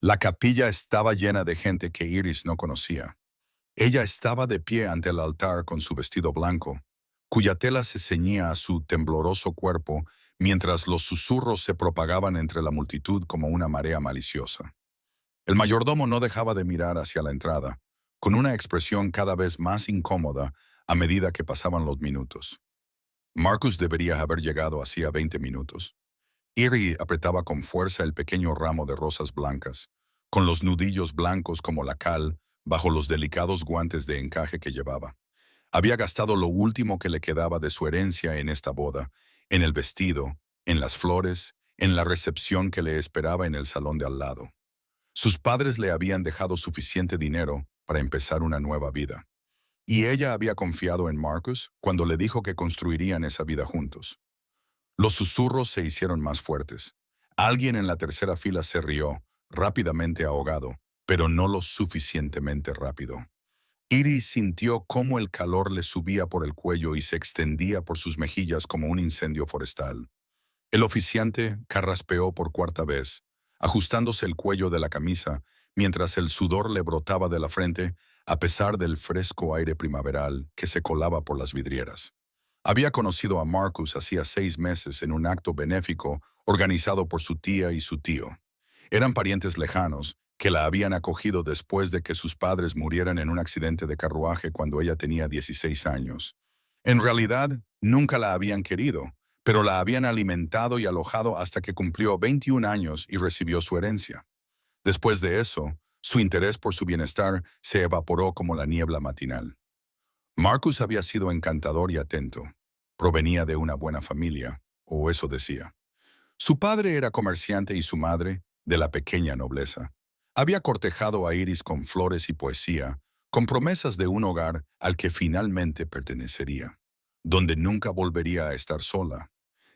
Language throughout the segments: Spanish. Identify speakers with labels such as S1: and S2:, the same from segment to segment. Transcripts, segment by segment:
S1: La capilla estaba llena de gente que Iris no conocía. Ella estaba de pie ante el altar con su vestido blanco, cuya tela se ceñía a su tembloroso cuerpo mientras los susurros se propagaban entre la multitud como una marea maliciosa. El mayordomo no dejaba de mirar hacia la entrada, con una expresión cada vez más incómoda a medida que pasaban los minutos. Marcus debería haber llegado hacía 20 minutos. Erie apretaba con fuerza el pequeño ramo de rosas blancas, con los nudillos blancos como la cal, bajo los delicados guantes de encaje que llevaba. Había gastado lo último que le quedaba de su herencia en esta boda, en el vestido, en las flores, en la recepción que le esperaba en el salón de al lado. Sus padres le habían dejado suficiente dinero para empezar una nueva vida. Y ella había confiado en Marcus cuando le dijo que construirían esa vida juntos. Los susurros se hicieron más fuertes. Alguien en la tercera fila se rió, rápidamente ahogado, pero no lo suficientemente rápido. Iris sintió cómo el calor le subía por el cuello y se extendía por sus mejillas como un incendio forestal. El oficiante carraspeó por cuarta vez, ajustándose el cuello de la camisa, mientras el sudor le brotaba de la frente a pesar del fresco aire primaveral que se colaba por las vidrieras. Había conocido a Marcus hacía 6 meses en un acto benéfico organizado por su tía y su tío. Eran parientes lejanos que la habían acogido después de que sus padres murieran en un accidente de carruaje cuando ella tenía 16 años. En realidad, nunca la habían querido, pero la habían alimentado y alojado hasta que cumplió 21 años y recibió su herencia. Después de eso, su interés por su bienestar se evaporó como la niebla matinal. Marcus había sido encantador y atento. Provenía de una buena familia, o eso decía. Su padre era comerciante y su madre, de la pequeña nobleza. Había cortejado a Iris con flores y poesía, con promesas de un hogar al que finalmente pertenecería, donde nunca volvería a estar sola.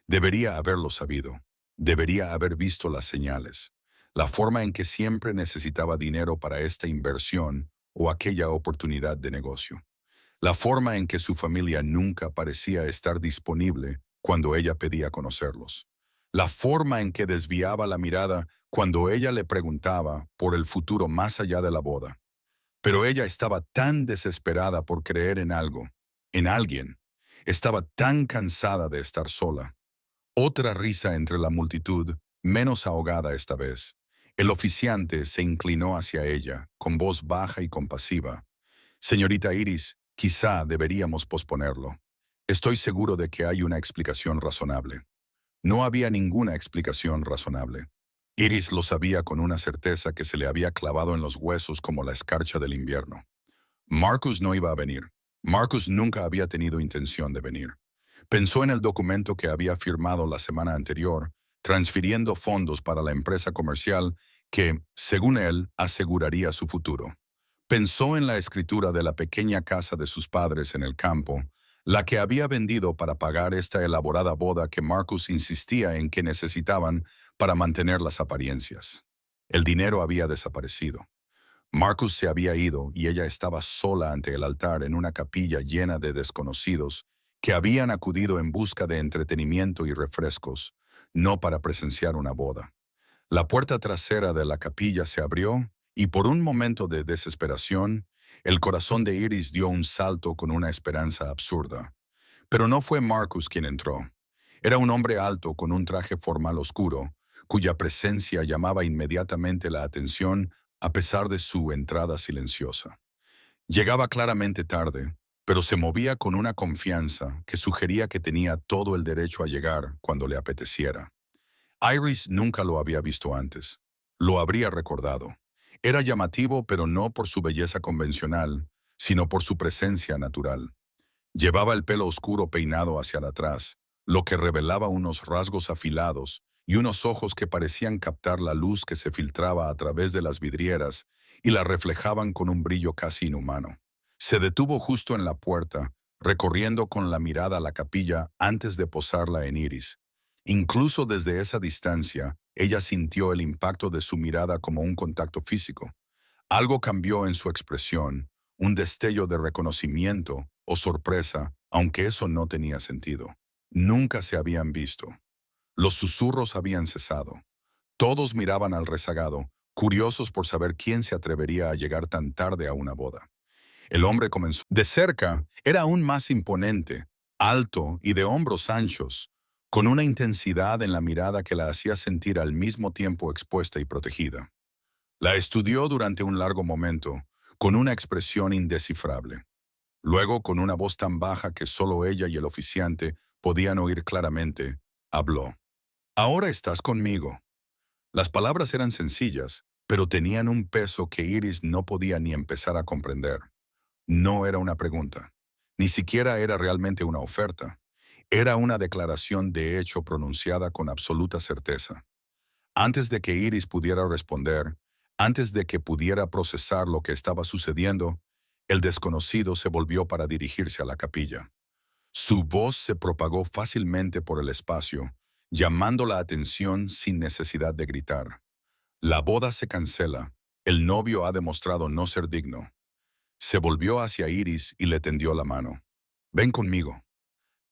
S1: Debería haberlo sabido. Debería haber visto las señales. La forma en que siempre necesitaba dinero para esta inversión o aquella oportunidad de negocio. La forma en que su familia nunca parecía estar disponible cuando ella pedía conocerlos. La forma en que desviaba la mirada cuando ella le preguntaba por el futuro más allá de la boda. Pero ella estaba tan desesperada por creer en algo, en alguien. Estaba tan cansada de estar sola. Otra risa entre la multitud, menos ahogada esta vez. El oficiante se inclinó hacia ella, con voz baja y compasiva. Señorita Iris, quizá deberíamos posponerlo. Estoy seguro de que hay una explicación razonable. No había ninguna explicación razonable. Iris lo sabía con una certeza que se le había clavado en los huesos como la escarcha del invierno. Marcus no iba a venir. Marcus nunca había tenido intención de venir. Pensó en el documento que había firmado la semana anterior, transfiriendo fondos para la empresa comercial que, según él, aseguraría su futuro. Pensó en la escritura de la pequeña casa de sus padres en el campo, la que había vendido para pagar esta elaborada boda que Marcus insistía en que necesitaban para mantener las apariencias. El dinero había desaparecido. Marcus se había ido y ella estaba sola ante el altar en una capilla llena de desconocidos que habían acudido en busca de entretenimiento y refrescos, no para presenciar una boda. La puerta trasera de la capilla se abrió y por un momento de desesperación, el corazón de Iris dio un salto con una esperanza absurda. Pero no fue Marcus quien entró. Era un hombre alto con un traje formal oscuro, cuya presencia llamaba inmediatamente la atención a pesar de su entrada silenciosa. Llegaba claramente tarde, pero se movía con una confianza que sugería que tenía todo el derecho a llegar cuando le apeteciera. Iris nunca lo había visto antes. Lo habría recordado. Era llamativo, pero no por su belleza convencional, sino por su presencia natural. Llevaba el pelo oscuro peinado hacia atrás, lo que revelaba unos rasgos afilados y unos ojos que parecían captar la luz que se filtraba a través de las vidrieras y la reflejaban con un brillo casi inhumano. Se detuvo justo en la puerta, recorriendo con la mirada la capilla antes de posarla en Iris. Incluso desde esa distancia, ella sintió el impacto de su mirada como un contacto físico. Algo cambió en su expresión, un destello de reconocimiento o sorpresa, aunque eso no tenía sentido. Nunca se habían visto. Los susurros habían cesado. Todos miraban al rezagado, curiosos por saber quién se atrevería a llegar tan tarde a una boda. El hombre comenzó. De cerca, era aún más imponente, alto y de hombros anchos, con una intensidad en la mirada que la hacía sentir al mismo tiempo expuesta y protegida. La estudió durante un largo momento, con una expresión indescifrable. Luego, con una voz tan baja que solo ella y el oficiante podían oír claramente, habló. Ahora estás conmigo. Las palabras eran sencillas, pero tenían un peso que Iris no podía ni empezar a comprender. No era una pregunta, ni siquiera era realmente una oferta. Era una declaración de hecho pronunciada con absoluta certeza. Antes de que Iris pudiera responder, antes de que pudiera procesar lo que estaba sucediendo, el desconocido se volvió para dirigirse a la capilla. Su voz se propagó fácilmente por el espacio, llamando la atención sin necesidad de gritar. La boda se cancela. El novio ha demostrado no ser digno. Se volvió hacia Iris y le tendió la mano. Ven conmigo.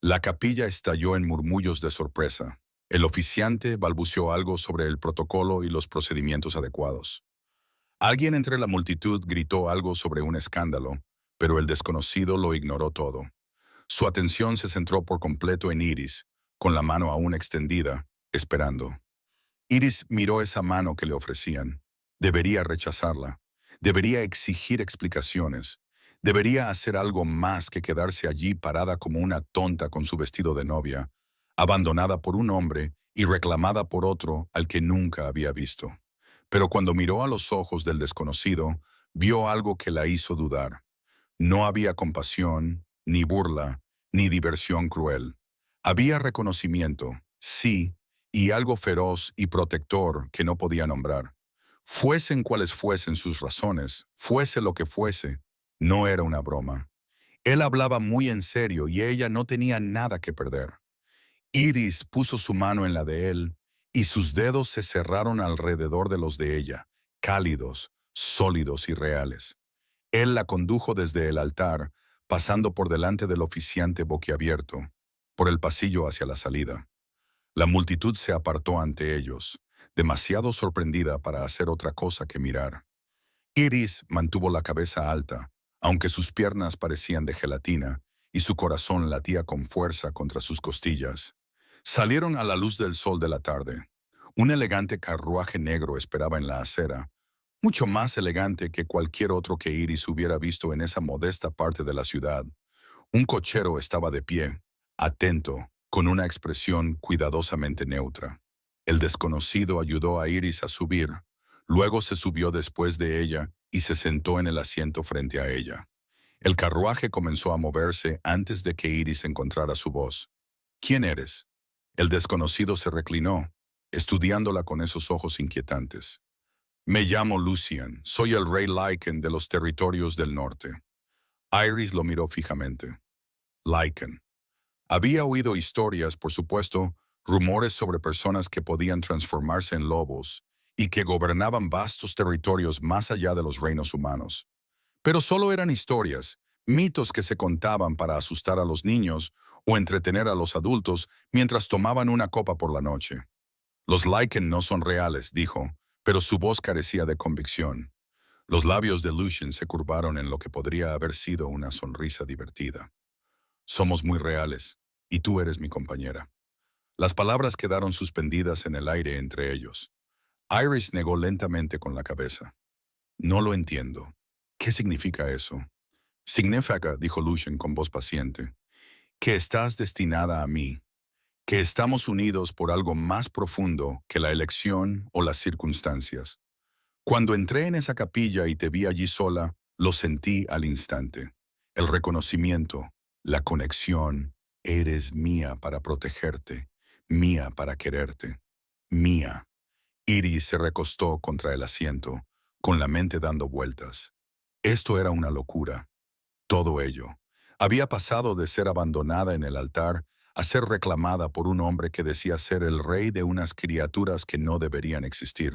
S1: La capilla estalló en murmullos de sorpresa. El oficiante balbuceó algo sobre el protocolo y los procedimientos adecuados. Alguien entre la multitud gritó algo sobre un escándalo, pero el desconocido lo ignoró todo. Su atención se centró por completo en Iris, con la mano aún extendida, esperando. Iris miró esa mano que le ofrecían. Debería rechazarla. Debería exigir explicaciones. Debería hacer algo más que quedarse allí parada como una tonta con su vestido de novia, abandonada por un hombre y reclamada por otro al que nunca había visto. Pero cuando miró a los ojos del desconocido, vio algo que la hizo dudar. No había compasión, ni burla, ni diversión cruel. Había reconocimiento, sí, y algo feroz y protector que no podía nombrar. Fuesen cuales fuesen sus razones, fuese lo que fuese, no era una broma. Él hablaba muy en serio y ella no tenía nada que perder. Iris puso su mano en la de él y sus dedos se cerraron alrededor de los de ella, cálidos, sólidos y reales. Él la condujo desde el altar, pasando por delante del oficiante boquiabierto, por el pasillo hacia la salida. La multitud se apartó ante ellos, demasiado sorprendida para hacer otra cosa que mirar. Iris mantuvo la cabeza alta, aunque sus piernas parecían de gelatina y su corazón latía con fuerza contra sus costillas. Salieron a la luz del sol de la tarde. Un elegante carruaje negro esperaba en la acera, mucho más elegante que cualquier otro que Iris hubiera visto en esa modesta parte de la ciudad. Un cochero estaba de pie, atento, con una expresión cuidadosamente neutra. El desconocido ayudó a Iris a subir, luego se subió después de ella y se sentó en el asiento frente a ella. El carruaje comenzó a moverse antes de que Iris encontrara su voz. ¿Quién eres? El desconocido se reclinó, estudiándola con esos ojos inquietantes. Me llamo Lucian, soy el rey Lycan de los territorios del norte. Iris lo miró fijamente. Lycan. Había oído historias, por supuesto, rumores sobre personas que podían transformarse en lobos y que gobernaban vastos territorios más allá de los reinos humanos. Pero solo eran historias, mitos que se contaban para asustar a los niños o entretener a los adultos mientras tomaban una copa por la noche. Los Lycan no son reales, dijo, pero su voz carecía de convicción. Los labios de Lucian se curvaron en lo que podría haber sido una sonrisa divertida. Somos muy reales, y tú eres mi compañera. Las palabras quedaron suspendidas en el aire entre ellos. Iris negó lentamente con la cabeza. No lo entiendo. ¿Qué significa eso? Significa, dijo Lucian con voz paciente, que estás destinada a mí, que estamos unidos por algo más profundo que la elección o las circunstancias. Cuando entré en esa capilla y te vi allí sola, lo sentí al instante. El reconocimiento, la conexión, eres mía para protegerte, mía para quererte, mía. Iris se recostó contra el asiento, con la mente dando vueltas. Esto era una locura. Todo ello. Había pasado de ser abandonada en el altar a ser reclamada por un hombre que decía ser el rey de unas criaturas que no deberían existir.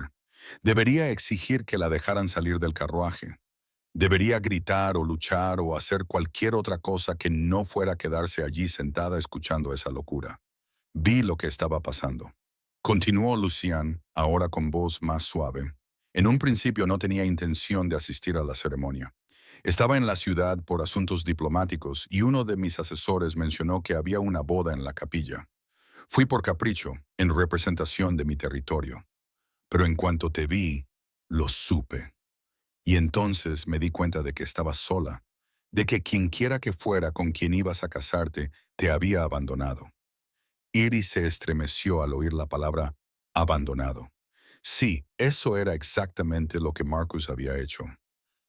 S1: Debería exigir que la dejaran salir del carruaje. Debería gritar o luchar o hacer cualquier otra cosa que no fuera quedarse allí sentada escuchando esa locura. Vi lo que estaba pasando. Continuó Lucian, ahora con voz más suave. En un principio no tenía intención de asistir a la ceremonia. Estaba en la ciudad por asuntos diplomáticos y uno de mis asesores mencionó que había una boda en la capilla. Fui por capricho, en representación de mi territorio. Pero en cuanto te vi, lo supe. Y entonces me di cuenta de que estabas sola, de que quienquiera que fuera con quien ibas a casarte te había abandonado. Iris se estremeció al oír la palabra abandonado. Sí, eso era exactamente lo que Marcus había hecho.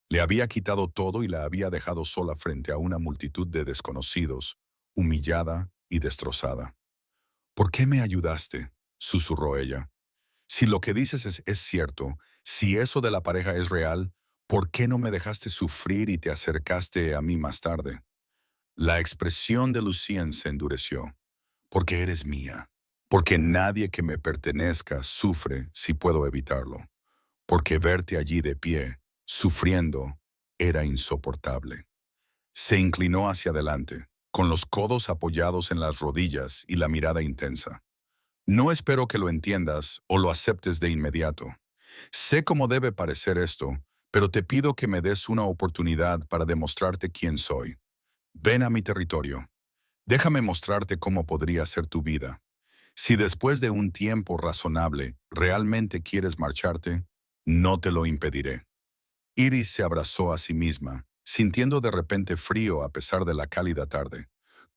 S1: Le había quitado todo y la había dejado sola frente a una multitud de desconocidos, humillada y destrozada. ¿Por qué me ayudaste?, susurró ella. Si lo que dices es cierto, si eso de la pareja es real, ¿por qué no me dejaste sufrir y te acercaste a mí más tarde? La expresión de Lucien se endureció. Porque eres mía. Porque nadie que me pertenezca sufre si puedo evitarlo. Porque verte allí de pie, sufriendo, era insoportable. Se inclinó hacia adelante, con los codos apoyados en las rodillas y la mirada intensa. No espero que lo entiendas o lo aceptes de inmediato. Sé cómo debe parecer esto, pero te pido que me des una oportunidad para demostrarte quién soy. Ven a mi territorio. Déjame mostrarte cómo podría ser tu vida. Si después de un tiempo razonable realmente quieres marcharte, no te lo impediré. Iris se abrazó a sí misma, sintiendo de repente frío a pesar de la cálida tarde.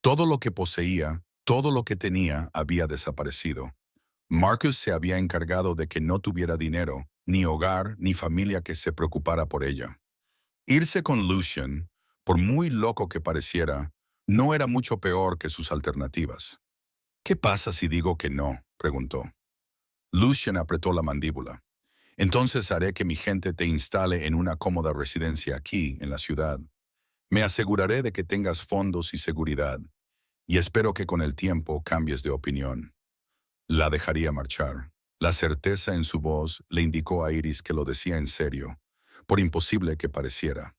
S1: Todo lo que poseía, todo lo que tenía, había desaparecido. Marcus se había encargado de que no tuviera dinero, ni hogar, ni familia que se preocupara por ella. Irse con Lucien, por muy loco que pareciera, no era mucho peor que sus alternativas. ¿Qué pasa si digo que no?, preguntó. Lucien apretó la mandíbula. Entonces haré que mi gente te instale en una cómoda residencia aquí, en la ciudad. Me aseguraré de que tengas fondos y seguridad, y espero que con el tiempo cambies de opinión. La dejaría marchar. La certeza en su voz le indicó a Iris que lo decía en serio, por imposible que pareciera.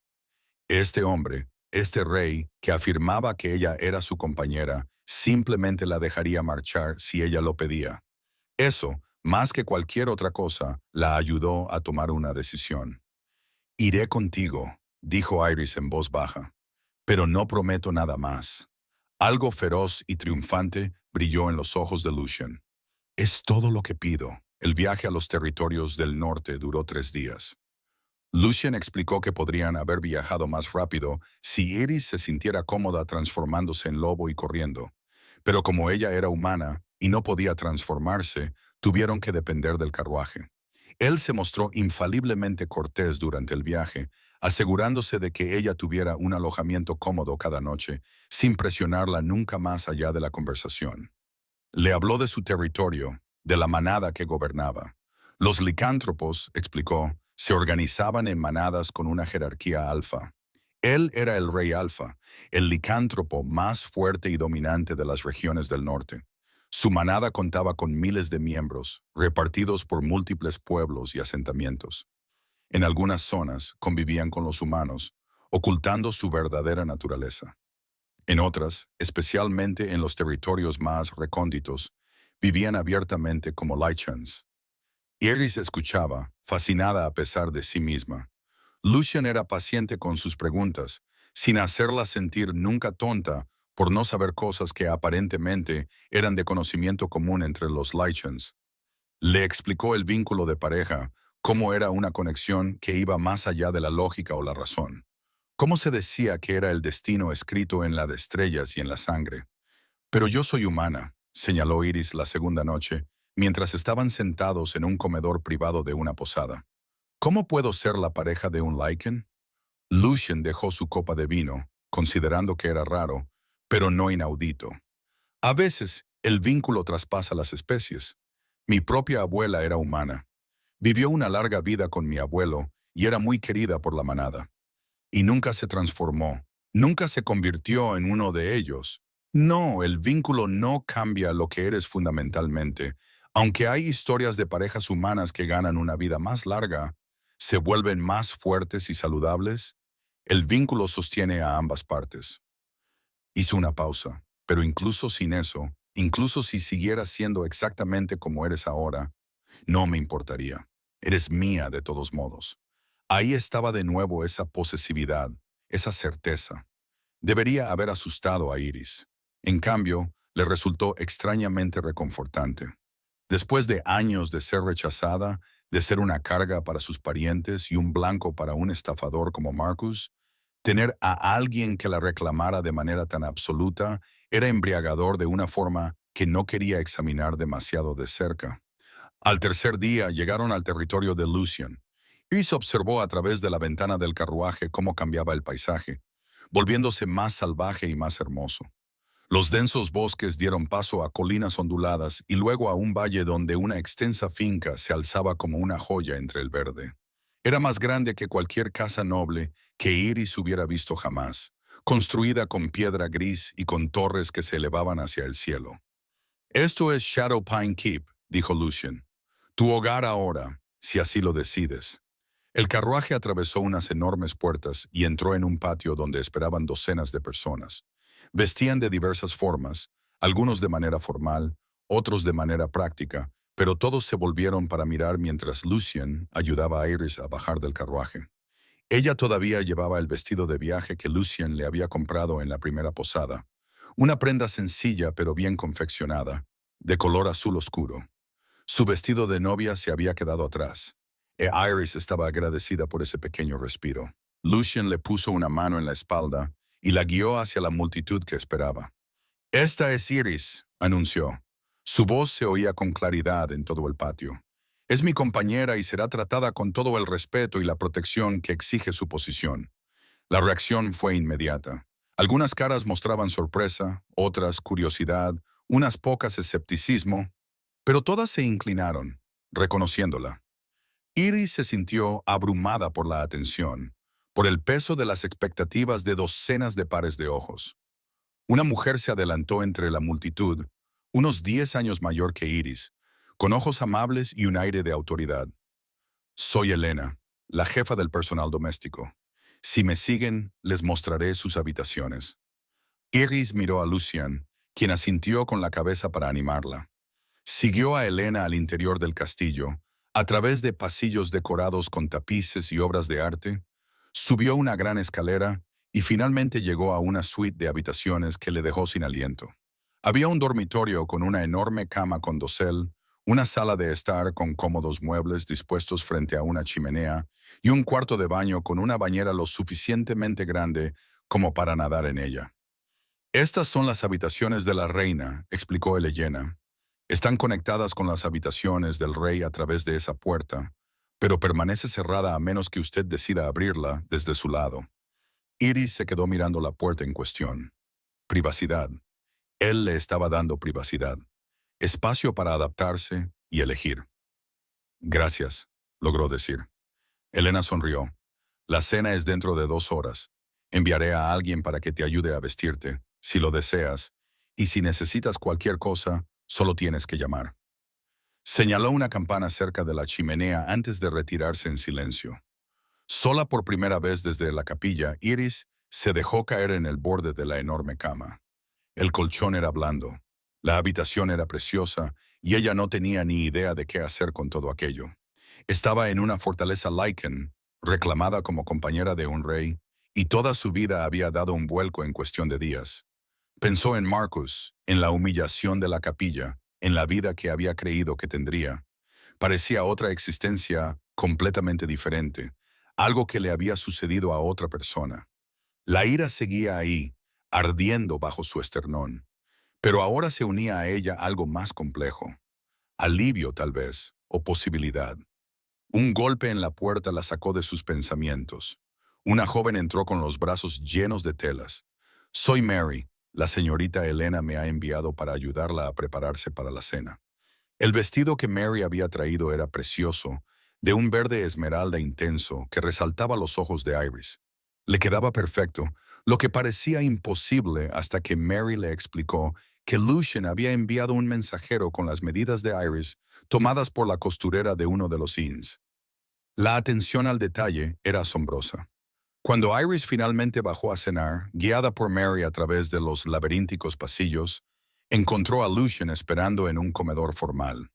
S1: Este hombre, este rey, que afirmaba que ella era su compañera, simplemente la dejaría marchar si ella lo pedía. Eso, más que cualquier otra cosa, la ayudó a tomar una decisión. Iré contigo, dijo Iris en voz baja, pero no prometo nada más. Algo feroz y triunfante brilló en los ojos de Lucien. Es todo lo que pido. El viaje a los territorios del norte duró 3 días. Lucien explicó que podrían haber viajado más rápido si Iris se sintiera cómoda transformándose en lobo y corriendo. Pero como ella era humana y no podía transformarse, tuvieron que depender del carruaje. Él se mostró infaliblemente cortés durante el viaje, asegurándose de que ella tuviera un alojamiento cómodo cada noche, sin presionarla nunca más allá de la conversación. Le habló de su territorio, de la manada que gobernaba. Los licántropos, explicó, se organizaban en manadas con una jerarquía alfa. Él era el rey alfa, el licántropo más fuerte y dominante de las regiones del norte. Su manada contaba con miles de miembros, repartidos por múltiples pueblos y asentamientos. En algunas zonas convivían con los humanos, ocultando su verdadera naturaleza. En otras, especialmente en los territorios más recónditos, vivían abiertamente como Lychans. Iris escuchaba, fascinada a pesar de sí misma. Lucien era paciente con sus preguntas, sin hacerla sentir nunca tonta por no saber cosas que aparentemente eran de conocimiento común entre los Lychans. Le explicó el vínculo de pareja, cómo era una conexión que iba más allá de la lógica o la razón. ¿Cómo se decía que era el destino escrito en las estrellas y en la sangre? Pero yo soy humana, señaló Iris la segunda noche, mientras estaban sentados en un comedor privado de una posada. ¿Cómo puedo ser la pareja de un Lycan? Lucien dejó su copa de vino, considerando que era raro, pero no inaudito. A veces, el vínculo traspasa las especies. Mi propia abuela era humana. Vivió una larga vida con mi abuelo y era muy querida por la manada. Y nunca se transformó, nunca se convirtió en uno de ellos. No, el vínculo no cambia lo que eres fundamentalmente. Aunque hay historias de parejas humanas que ganan una vida más larga, se vuelven más fuertes y saludables, el vínculo sostiene a ambas partes. Hizo una pausa, pero incluso sin eso, incluso si siguieras siendo exactamente como eres ahora, no me importaría. Eres mía de todos modos. Ahí estaba de nuevo esa posesividad, esa certeza. Debería haber asustado a Iris. En cambio, le resultó extrañamente reconfortante. Después de años de ser rechazada, de ser una carga para sus parientes y un blanco para un estafador como Marcus, tener a alguien que la reclamara de manera tan absoluta era embriagador de una forma que no quería examinar demasiado de cerca. Al tercer día llegaron al territorio de Lucian. Iris observó a través de la ventana del carruaje cómo cambiaba el paisaje, volviéndose más salvaje y más hermoso. Los densos bosques dieron paso a colinas onduladas y luego a un valle donde una extensa finca se alzaba como una joya entre el verde. Era más grande que cualquier casa noble que Iris hubiera visto jamás, construida con piedra gris y con torres que se elevaban hacia el cielo. Esto es Shadow Pine Keep, dijo Lucian. Tu hogar ahora, si así lo decides. El carruaje atravesó unas enormes puertas y entró en un patio donde esperaban docenas de personas. Vestían de diversas formas, algunos de manera formal, otros de manera práctica, pero todos se volvieron para mirar mientras Lucian ayudaba a Iris a bajar del carruaje. Ella todavía llevaba el vestido de viaje que Lucian le había comprado en la primera posada, una prenda sencilla pero bien confeccionada, de color azul oscuro. Su vestido de novia se había quedado atrás. Iris estaba agradecida por ese pequeño respiro. Lucian le puso una mano en la espalda y la guió hacia la multitud que esperaba. «Esta es Iris», anunció. Su voz se oía con claridad en todo el patio. «Es mi compañera y será tratada con todo el respeto y la protección que exige su posición». La reacción fue inmediata. Algunas caras mostraban sorpresa, otras curiosidad, unas pocas escepticismo, pero todas se inclinaron, reconociéndola. Iris se sintió abrumada por la atención, por el peso de las expectativas de docenas de pares de ojos. Una mujer se adelantó entre la multitud, unos 10 años mayor que Iris, con ojos amables y un aire de autoridad. «Soy Elena, la jefa del personal doméstico. Si me siguen, les mostraré sus habitaciones». Iris miró a Lucian, quien asintió con la cabeza para animarla. Siguió a Elena al interior del castillo, a través de pasillos decorados con tapices y obras de arte, subió una gran escalera y finalmente llegó a una suite de habitaciones que le dejó sin aliento. Había un dormitorio con una enorme cama con dosel, una sala de estar con cómodos muebles dispuestos frente a una chimenea y un cuarto de baño con una bañera lo suficientemente grande como para nadar en ella. «Estas son las habitaciones de la reina», explicó Elena. «Están conectadas con las habitaciones del rey a través de esa puerta, pero permanece cerrada a menos que usted decida abrirla desde su lado». Iris se quedó mirando la puerta en cuestión. Privacidad. Él le estaba dando privacidad. Espacio para adaptarse y elegir. «Gracias», logró decir. Elena sonrió. «La cena es dentro de 2 horas. Enviaré a alguien para que te ayude a vestirte, si lo deseas, y si necesitas cualquier cosa, solo tienes que llamar». Señaló una campana cerca de la chimenea antes de retirarse en silencio. Sola por primera vez desde la capilla, Iris se dejó caer en el borde de la enorme cama. El colchón era blando, la habitación era preciosa y ella no tenía ni idea de qué hacer con todo aquello. Estaba en una fortaleza Lycan, reclamada como compañera de un rey, y toda su vida había dado un vuelco en cuestión de días. Pensó en Marcus, en la humillación de la capilla, en la vida que había creído que tendría. Parecía otra existencia completamente diferente, algo que le había sucedido a otra persona. La ira seguía ahí, ardiendo bajo su esternón, pero ahora se unía a ella algo más complejo. Alivio tal vez, o posibilidad. Un golpe en la puerta la sacó de sus pensamientos. Una joven entró con los brazos llenos de telas. «Soy Mary. La señorita Elena me ha enviado para ayudarla a prepararse para la cena». El vestido que Mary había traído era precioso, de un verde esmeralda intenso que resaltaba los ojos de Iris. Le quedaba perfecto, lo que parecía imposible hasta que Mary le explicó que Lucian había enviado un mensajero con las medidas de Iris tomadas por la costurera de uno de los inns. La atención al detalle era asombrosa. Cuando Iris finalmente bajó a cenar, guiada por Mary a través de los laberínticos pasillos, encontró a Lucian esperando en un comedor formal.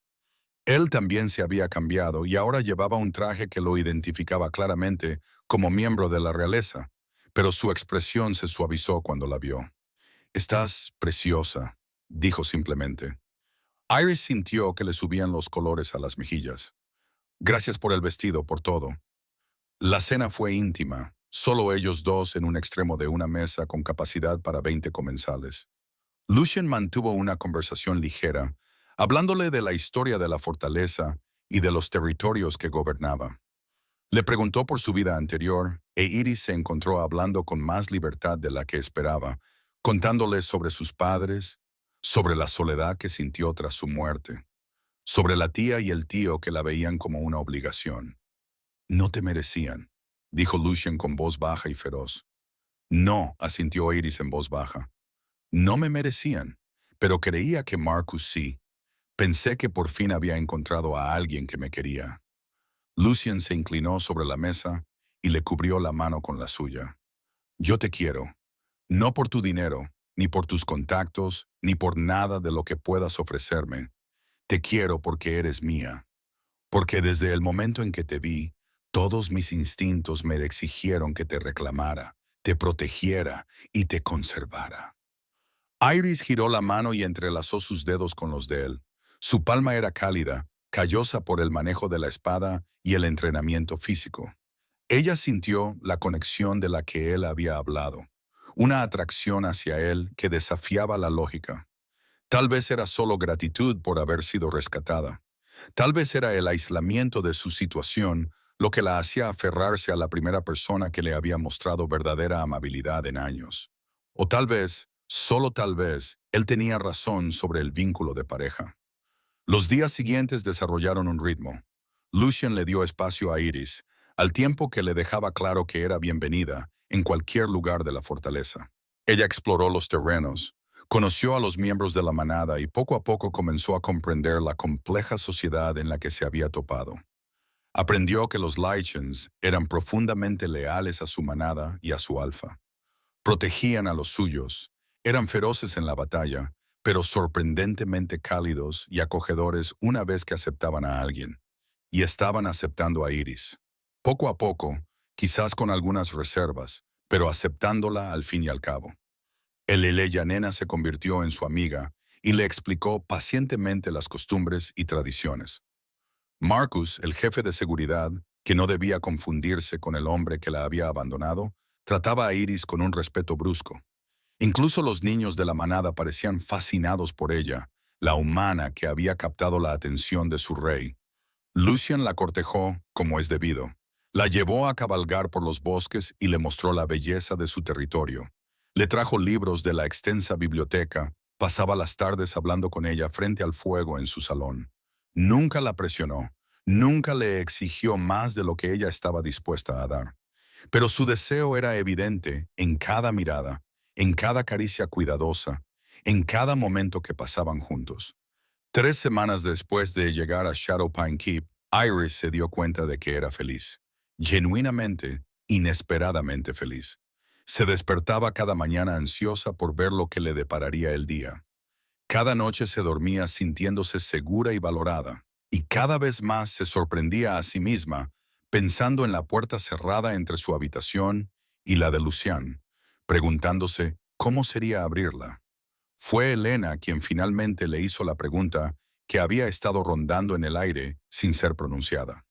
S1: Él también se había cambiado y ahora llevaba un traje que lo identificaba claramente como miembro de la realeza, pero su expresión se suavizó cuando la vio. «Estás preciosa», dijo simplemente. Iris sintió que le subían los colores a las mejillas. «Gracias por el vestido, por todo». La cena fue íntima, solo ellos dos en un extremo de una mesa con capacidad para 20 comensales. Lucien mantuvo una conversación ligera, hablándole de la historia de la fortaleza y de los territorios que gobernaba. Le preguntó por su vida anterior, e Iris se encontró hablando con más libertad de la que esperaba, contándole sobre sus padres, sobre la soledad que sintió tras su muerte, sobre la tía y el tío que la veían como una obligación. «No te merecían», dijo Lucien con voz baja y feroz. «No», asintió Iris en voz baja. «No me merecían, pero creía que Marcus sí. Pensé que por fin había encontrado a alguien que me quería». Lucien se inclinó sobre la mesa y le cubrió la mano con la suya. «Yo te quiero, no por tu dinero, ni por tus contactos, ni por nada de lo que puedas ofrecerme. Te quiero porque eres mía, porque desde el momento en que te vi, todos mis instintos me exigieron que te reclamara, te protegiera y te conservara». Iris giró la mano y entrelazó sus dedos con los de él. Su palma era cálida, callosa por el manejo de la espada y el entrenamiento físico. Ella sintió la conexión de la que él había hablado, una atracción hacia él que desafiaba la lógica. Tal vez era solo gratitud por haber sido rescatada. Tal vez era el aislamiento de su situación lo que la hacía aferrarse a la primera persona que le había mostrado verdadera amabilidad en años. O tal vez, solo tal vez, él tenía razón sobre el vínculo de pareja. Los días siguientes desarrollaron un ritmo. Lucien le dio espacio a Iris, al tiempo que le dejaba claro que era bienvenida en cualquier lugar de la fortaleza. Ella exploró los terrenos, conoció a los miembros de la manada y poco a poco comenzó a comprender la compleja sociedad en la que se había topado. Aprendió que los Lychens eran profundamente leales a su manada y a su alfa. Protegían a los suyos, eran feroces en la batalla, pero sorprendentemente cálidos y acogedores una vez que aceptaban a alguien. Y estaban aceptando a Iris. Poco a poco, quizás con algunas reservas, pero aceptándola al fin y al cabo. El Nena se convirtió en su amiga y le explicó pacientemente las costumbres y tradiciones. Marcus, el jefe de seguridad, que no debía confundirse con el hombre que la había abandonado, trataba a Iris con un respeto brusco. Incluso los niños de la manada parecían fascinados por ella, la humana que había captado la atención de su rey. Lucien la cortejó como es debido. La llevó a cabalgar por los bosques y le mostró la belleza de su territorio. Le trajo libros de la extensa biblioteca, pasaba las tardes hablando con ella frente al fuego en su salón. Nunca la presionó, nunca le exigió más de lo que ella estaba dispuesta a dar. Pero su deseo era evidente en cada mirada, en cada caricia cuidadosa, en cada momento que pasaban juntos. 3 semanas después de llegar a Shadowpine Keep, Iris se dio cuenta de que era feliz. Genuinamente, inesperadamente feliz. Se despertaba cada mañana ansiosa por ver lo que le depararía el día. Cada noche se dormía sintiéndose segura y valorada, y cada vez más se sorprendía a sí misma, pensando en la puerta cerrada entre su habitación y la de Lucian, preguntándose cómo sería abrirla. Fue Elena quien finalmente le hizo la pregunta que había estado rondando en el aire sin ser pronunciada.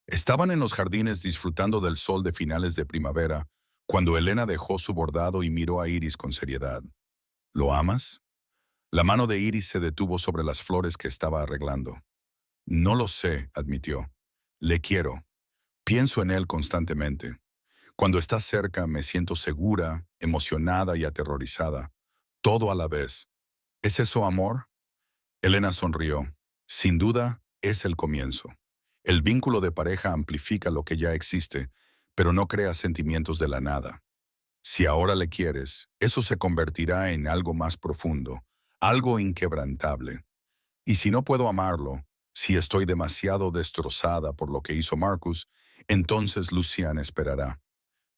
S1: Estaban en los jardines disfrutando del sol de finales de primavera cuando Elena dejó su bordado y miró a Iris con seriedad. «¿Lo amas?». La mano de Iris se detuvo sobre las flores que estaba arreglando. «No lo sé», admitió. «Le quiero. Pienso en él constantemente. Cuando está cerca me siento segura, emocionada y aterrorizada. Todo a la vez. ¿Es eso amor?». Elena sonrió. «Sin duda, es el comienzo. El vínculo de pareja amplifica lo que ya existe, pero no crea sentimientos de la nada. Si ahora le quieres, eso se convertirá en algo más profundo, algo inquebrantable. Y si no puedo amarlo, si estoy demasiado destrozada por lo que hizo Marcus, entonces Lucian esperará.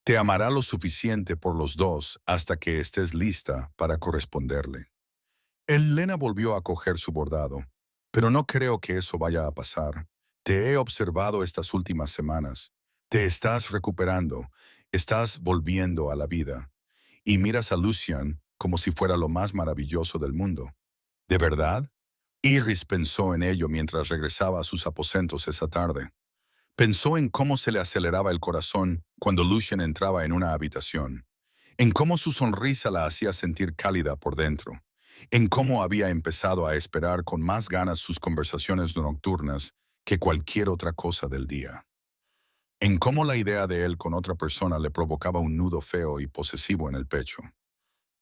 S1: Te amará lo suficiente por los dos hasta que estés lista para corresponderle». Elena volvió a coger su bordado. Pero no creo que eso vaya a pasar. Te he observado estas últimas semanas. Te estás recuperando, estás volviendo a la vida. Y miras a Lucian como si fuera lo más maravilloso del mundo. ¿De verdad? Iris pensó en ello mientras regresaba a sus aposentos esa tarde. Pensó en cómo se le aceleraba el corazón cuando Lucian entraba en una habitación, en cómo su sonrisa la hacía sentir cálida por dentro, en cómo había empezado a esperar con más ganas sus conversaciones nocturnas que cualquier otra cosa del día, en cómo la idea de él con otra persona le provocaba un nudo feo y posesivo en el pecho.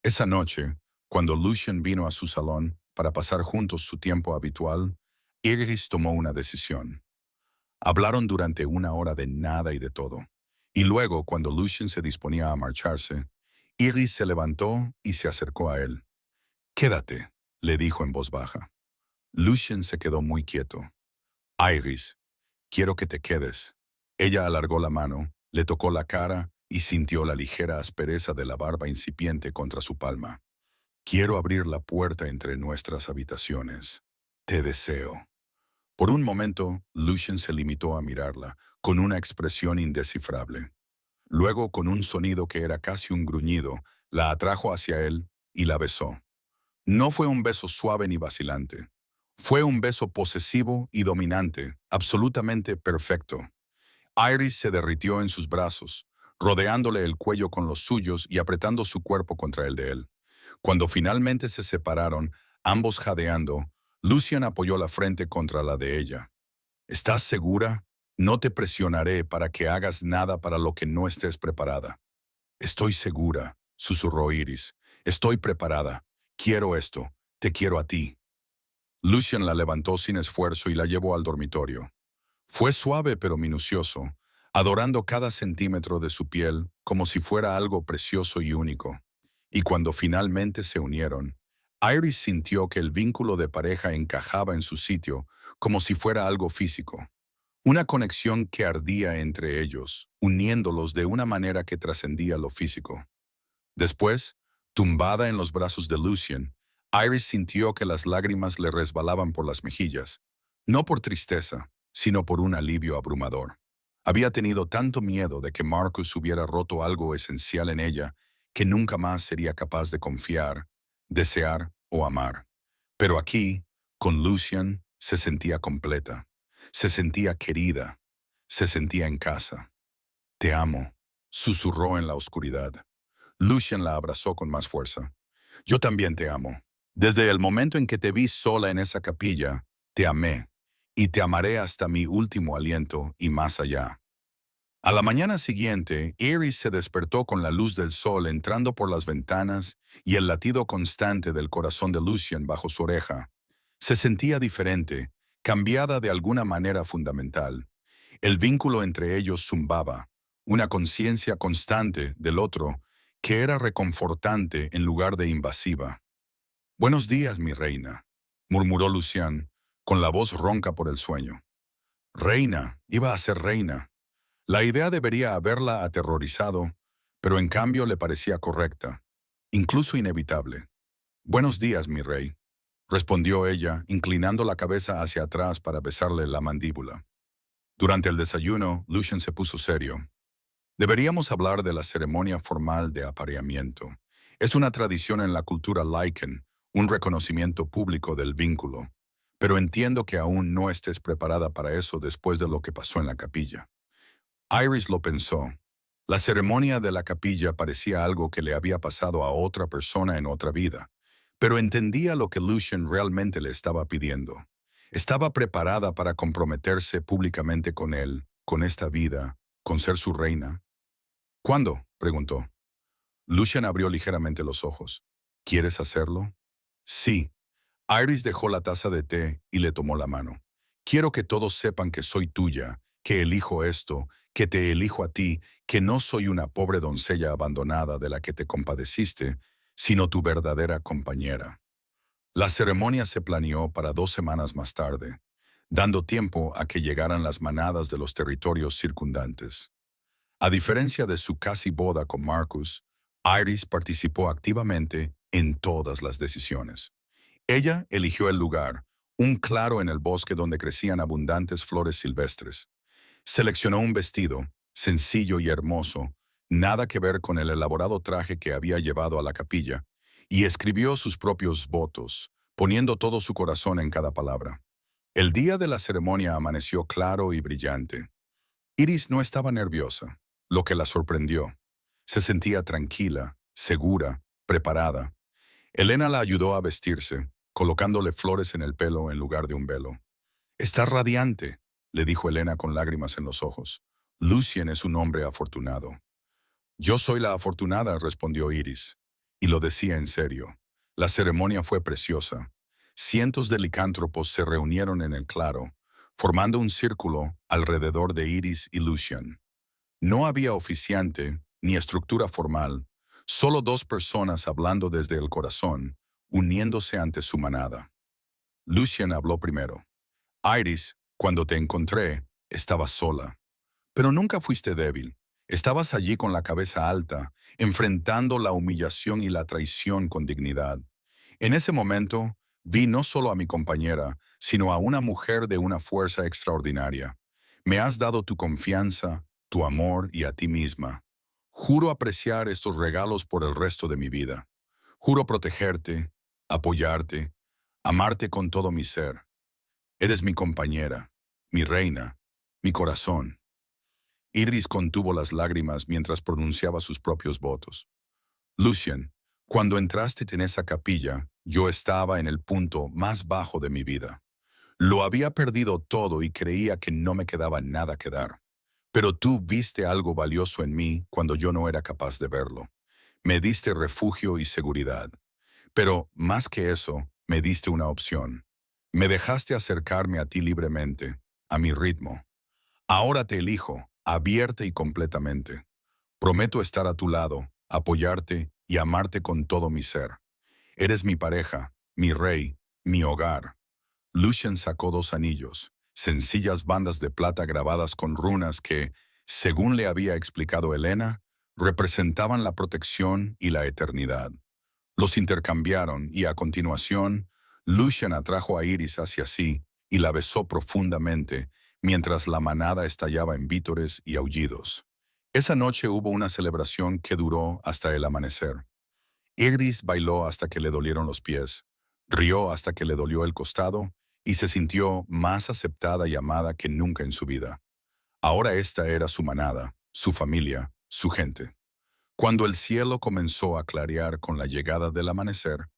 S1: Esa noche, cuando Lucian vino a su salón para pasar juntos su tiempo habitual, Iris tomó una decisión. Hablaron durante una hora de nada y de todo. Y luego, cuando Lucian se disponía a marcharse, Iris se levantó y se acercó a él. «Quédate», le dijo en voz baja. Lucian se quedó muy quieto. «Iris, quiero que te quedes». Ella alargó la mano, le tocó la cara y sintió la ligera aspereza de la barba incipiente contra su palma. «Quiero abrir la puerta entre nuestras habitaciones. Te deseo». Por un momento, Lucian se limitó a mirarla, con una expresión indescifrable. Luego, con un sonido que era casi un gruñido, la atrajo hacia él y la besó. No fue un beso suave ni vacilante. Fue un beso posesivo y dominante, absolutamente perfecto. Iris se derritió en sus brazos, rodeándole el cuello con los suyos y apretando su cuerpo contra el de él. Cuando finalmente se separaron, ambos jadeando, Lucian apoyó la frente contra la de ella. ¿Estás segura? No te presionaré para que hagas nada para lo que no estés preparada. Estoy segura, susurró Iris. Estoy preparada. Quiero esto. Te quiero a ti. Lucian la levantó sin esfuerzo y la llevó al dormitorio. Fue suave pero minucioso, adorando cada centímetro de su piel como si fuera algo precioso y único. Y cuando finalmente se unieron, Iris sintió que el vínculo de pareja encajaba en su sitio como si fuera algo físico. Una conexión que ardía entre ellos, uniéndolos de una manera que trascendía lo físico. Después, tumbada en los brazos de Lucian, Iris sintió que las lágrimas le resbalaban por las mejillas, no por tristeza, sino por un alivio abrumador. Había tenido tanto miedo de que Marcus hubiera roto algo esencial en ella que nunca más sería capaz de confiar, desear o amar. Pero aquí, con Lucian, se sentía completa, se sentía querida, se sentía en casa. «Te amo», susurró en la oscuridad. Lucian la abrazó con más fuerza. «Yo también te amo. Desde el momento en que te vi sola en esa capilla, te amé, y te amaré hasta mi último aliento y más allá». A la mañana siguiente, Iris se despertó con la luz del sol entrando por las ventanas y el latido constante del corazón de Lucian bajo su oreja. Se sentía diferente, cambiada de alguna manera fundamental. El vínculo entre ellos zumbaba, una conciencia constante del otro que era reconfortante en lugar de invasiva. «Buenos días, mi reina», murmuró Lucian, con la voz ronca por el sueño. Reina, iba a ser reina. La idea debería haberla aterrorizado, pero en cambio le parecía correcta, incluso inevitable. «Buenos días, mi rey», respondió ella, inclinando la cabeza hacia atrás para besarle la mandíbula. Durante el desayuno, Lucian se puso serio. «Deberíamos hablar de la ceremonia formal de apareamiento. Es una tradición en la cultura Lycan, un reconocimiento público del vínculo. Pero entiendo que aún no estés preparada para eso después de lo que pasó en la capilla». Iris lo pensó. La ceremonia de la capilla parecía algo que le había pasado a otra persona en otra vida, pero entendía lo que Lucian realmente le estaba pidiendo. Estaba preparada para comprometerse públicamente con él, con esta vida, con ser su reina. «¿Cuándo?», preguntó. Lucian abrió ligeramente los ojos. «¿Quieres hacerlo?» «Sí». Iris dejó la taza de té y le tomó la mano. «Quiero que todos sepan que soy tuya, que elijo esto, que te elijo a ti, que no soy una pobre doncella abandonada de la que te compadeciste, sino tu verdadera compañera». La ceremonia se planeó para 2 semanas más tarde, dando tiempo a que llegaran las manadas de los territorios circundantes. A diferencia de su casi boda con Marcus, Iris participó activamente en todas las decisiones. Ella eligió el lugar, un claro en el bosque donde crecían abundantes flores silvestres. Seleccionó un vestido, sencillo y hermoso, nada que ver con el elaborado traje que había llevado a la capilla, y escribió sus propios votos, poniendo todo su corazón en cada palabra. El día de la ceremonia amaneció claro y brillante. Iris no estaba nerviosa, lo que la sorprendió. Se sentía tranquila, segura, preparada. Elena la ayudó a vestirse, colocándole flores en el pelo en lugar de un velo. «Estás radiante», le dijo Elena con lágrimas en los ojos. «Lucien es un hombre afortunado». «Yo soy la afortunada», respondió Iris. Y lo decía en serio. La ceremonia fue preciosa. Cientos de licántropos se reunieron en el claro, formando un círculo alrededor de Iris y Lucien. No había oficiante ni estructura formal, solo dos personas hablando desde el corazón, uniéndose ante su manada. Lucien habló primero. «Iris, cuando te encontré, estabas sola. Pero nunca fuiste débil. Estabas allí con la cabeza alta, enfrentando la humillación y la traición con dignidad. En ese momento, vi no solo a mi compañera, sino a una mujer de una fuerza extraordinaria. Me has dado tu confianza, tu amor y a ti misma. Juro apreciar estos regalos por el resto de mi vida. Juro protegerte, apoyarte, amarte con todo mi ser. Eres mi compañera, mi reina, mi corazón». Iris contuvo las lágrimas mientras pronunciaba sus propios votos. «Lucien, cuando entraste en esa capilla, yo estaba en el punto más bajo de mi vida. Lo había perdido todo y creía que no me quedaba nada que dar. Pero tú viste algo valioso en mí cuando yo no era capaz de verlo. Me diste refugio y seguridad. Pero, más que eso, me diste una opción. Me dejaste acercarme a ti libremente, a mi ritmo. Ahora te elijo, abierta y completamente. Prometo estar a tu lado, apoyarte y amarte con todo mi ser. Eres mi pareja, mi rey, mi hogar». Lucien sacó dos anillos, sencillas bandas de plata grabadas con runas que, según le había explicado Elena, representaban la protección y la eternidad. Los intercambiaron y a continuación, Lucien atrajo a Iris hacia sí y la besó profundamente mientras la manada estallaba en vítores y aullidos. Esa noche hubo una celebración que duró hasta el amanecer. Iris bailó hasta que le dolieron los pies, rió hasta que le dolió el costado y se sintió más aceptada y amada que nunca en su vida. Ahora esta era su manada, su familia, su gente. Cuando el cielo comenzó a clarear con la llegada del amanecer,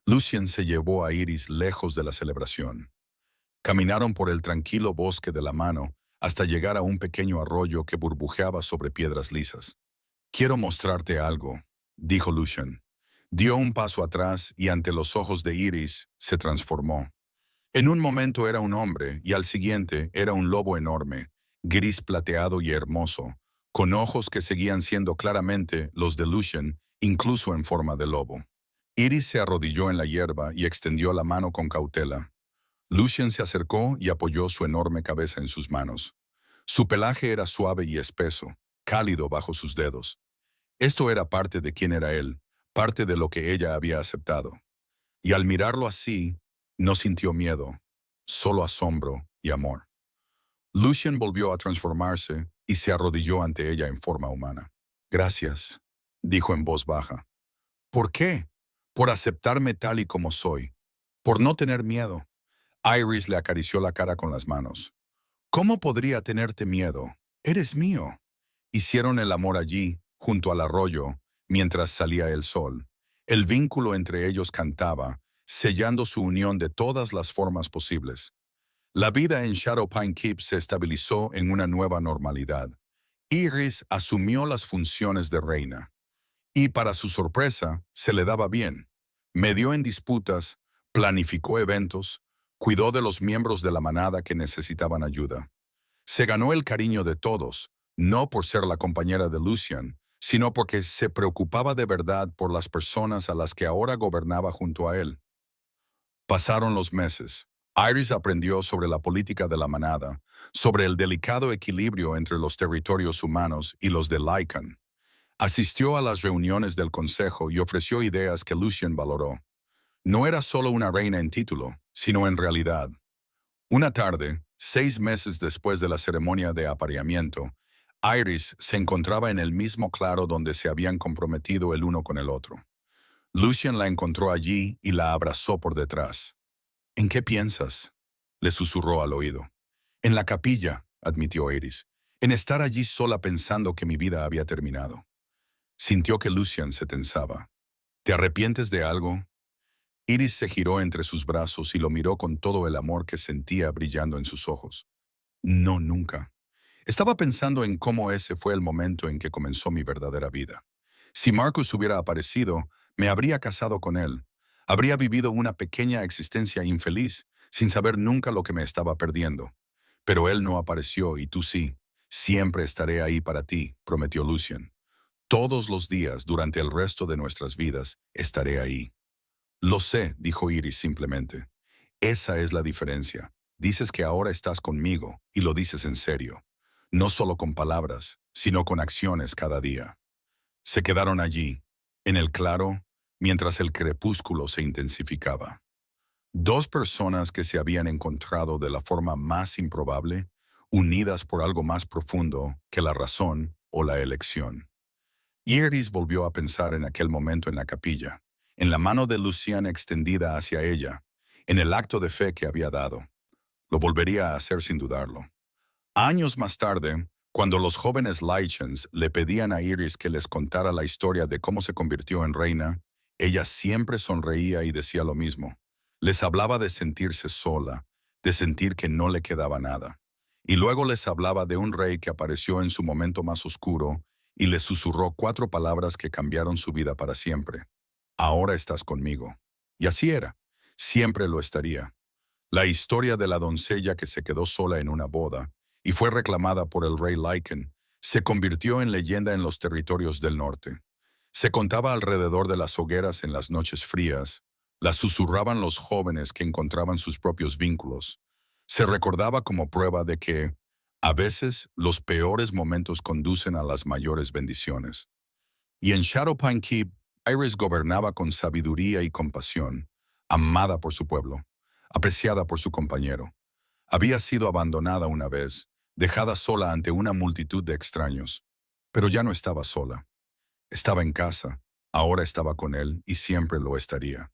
S1: Lucien se llevó a Iris lejos de la celebración. Caminaron por el tranquilo bosque de la mano hasta llegar a un pequeño arroyo que burbujeaba sobre piedras lisas. «Quiero mostrarte algo», dijo Lucien. Dio un paso atrás y ante los ojos de Iris se transformó. En un momento era un hombre y al siguiente era un lobo enorme, gris plateado y hermoso, con ojos que seguían siendo claramente los de Lucien, incluso en forma de lobo. Iris se arrodilló en la hierba y extendió la mano con cautela. Lucien se acercó y apoyó su enorme cabeza en sus manos. Su pelaje era suave y espeso, cálido bajo sus dedos. Esto era parte de quién era él, parte de lo que ella había aceptado. Y al mirarlo así, no sintió miedo, solo asombro y amor. Lucien volvió a transformarse y se arrodilló ante ella en forma humana. «Gracias», dijo en voz baja. «¿Por qué? Por aceptarme tal y como soy. Por no tener miedo». Iris le acarició la cara con las manos. «¿Cómo podría tenerte miedo? Eres mío». Hicieron el amor allí, junto al arroyo, mientras salía el sol. El vínculo entre ellos cantaba, sellando su unión de todas las formas posibles. La vida en Shadowpine Keep se estabilizó en una nueva normalidad. Iris asumió las funciones de reina. Y para su sorpresa, se le daba bien. Medió en disputas, planificó eventos, cuidó de los miembros de la manada que necesitaban ayuda. Se ganó el cariño de todos, no por ser la compañera de Lucien, sino porque se preocupaba de verdad por las personas a las que ahora gobernaba junto a él. Pasaron los meses. Iris aprendió sobre la política de la manada, sobre el delicado equilibrio entre los territorios humanos y los de Lycan. Asistió a las reuniones del consejo y ofreció ideas que Lucien valoró. No era solo una reina en título, sino en realidad. Una tarde, 6 meses después de la ceremonia de apareamiento, Iris se encontraba en el mismo claro donde se habían comprometido el uno con el otro. Lucian la encontró allí y la abrazó por detrás. ¿En qué piensas?, le susurró al oído. En la capilla, admitió Iris, en estar allí sola pensando que mi vida había terminado. Sintió que Lucian se tensaba. ¿Te arrepientes de algo? Iris se giró entre sus brazos y lo miró con todo el amor que sentía brillando en sus ojos. No, nunca. Estaba pensando en cómo ese fue el momento en que comenzó mi verdadera vida. Si Marcus hubiera aparecido, me habría casado con él. Habría vivido una pequeña existencia infeliz, sin saber nunca lo que me estaba perdiendo. Pero él no apareció y tú sí. Siempre estaré ahí para ti, prometió Lucian. Todos los días, durante el resto de nuestras vidas, estaré ahí. Lo sé, dijo Iris simplemente. Esa es la diferencia. Dices que ahora estás conmigo y lo dices en serio. No solo con palabras, sino con acciones cada día. Se quedaron allí, en el claro, mientras el crepúsculo se intensificaba. Dos personas que se habían encontrado de la forma más improbable, unidas por algo más profundo que la razón o la elección. Iris volvió a pensar en aquel momento en la capilla, en la mano de Lucian extendida hacia ella, en el acto de fe que había dado. Lo volvería a hacer sin dudarlo. Años más tarde, cuando los jóvenes Lychens le pedían a Iris que les contara la historia de cómo se convirtió en reina, ella siempre sonreía y decía lo mismo. Les hablaba de sentirse sola, de sentir que no le quedaba nada. Y luego les hablaba de un rey que apareció en su momento más oscuro y les susurró 4 palabras que cambiaron su vida para siempre. Ahora estás conmigo. Y así era. Siempre lo estaría. La historia de la doncella que se quedó sola en una boda y fue reclamada por el rey Lycan se convirtió en leyenda en los territorios del norte. Se contaba alrededor de las hogueras en las noches frías, la susurraban los jóvenes que encontraban sus propios vínculos. Se recordaba como prueba de que, a veces, los peores momentos conducen a las mayores bendiciones. Y en Shadowpine Keep, Iris gobernaba con sabiduría y compasión, amada por su pueblo, apreciada por su compañero. Había sido abandonada una vez, dejada sola ante una multitud de extraños. Pero ya no estaba sola. Estaba en casa, ahora estaba con él y siempre lo estaría.